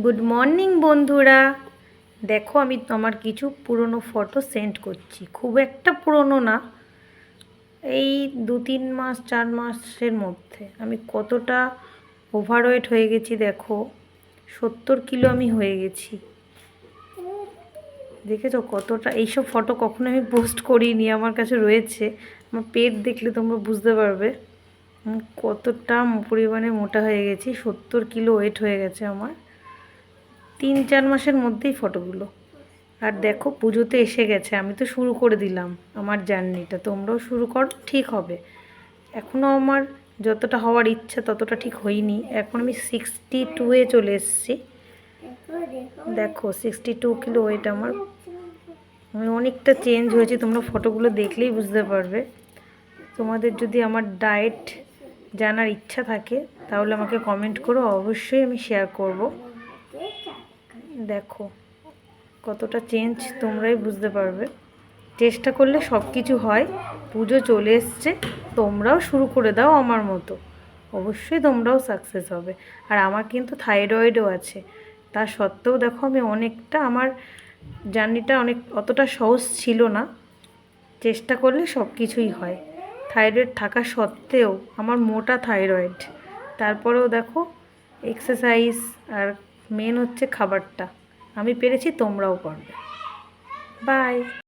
Good morning বন্ধুরা। দেখো আমি আমার কিছু পুরনো ফটো সেন্ড করছি, খুব একটা পুরনো না, এই 2-3 মাস 4 মাসের মধ্যে আমি কতটা ওভারওয়েট হয়ে গেছি। দেখো 70 কিলো আমি হয়ে গেছি। দেখেছো কতটা? এইসব ফটো কখনো আমি পোস্ট করিনি, আমার কাছে রয়েছে। আমার পেট দেখলে তোমরা বুঝতে পারবে কতটা পরিমাণে মোটা হয়ে গেছি। 70 কিলো ওয়েট হয়ে গেছে আমার 3-4 মাসের মধ্যেই ফটোগুলো। আর দেখো পুজোতে এসে গেছে, আমি তো শুরু করে দিলাম আমার জার্নিটা, তোমরাও শুরু করো, ঠিক হবে। এখনও আমার যতটা হওয়ার ইচ্ছা ততটা ঠিক হয়নি। এখন আমি 62-এ চলে এসেছি। দেখো 62 কিলো ওয়েট আমার। আমি অনেকটা চেঞ্জ হয়েছি, তোমরা ফটোগুলো দেখলেই বুঝতে পারবে। তোমাদের যদি আমার ডায়েট জানার ইচ্ছা থাকে তাহলে আমাকে কমেন্ট করো, অবশ্যই আমি শেয়ার করব। দেখো কতটা চেঞ্জ তোমরাই বুঝতে পারবে। চেষ্টা করলে সব কিছু হয়। পুজো চলে এসছে, তোমরাও শুরু করে দাও আমার মতো, অবশ্যই তোমরাও সাকসেস হবে। আর আমার কিন্তু থাইরয়েডও আছে, তা সত্ত্বেও দেখো আমি অনেকটা, আমার জার্নিটা অতটা সহজ ছিল না। চেষ্টা করলে সব কিছুই হয়। থাইরয়েড থাকা সত্ত্বেও আমার মোটা থাইরয়েড, তারপরেও দেখো এক্সারসাইজ আর মেন হচ্ছে খাবারটা আমি পেরেছি, তোমরাও পারবে। বাই।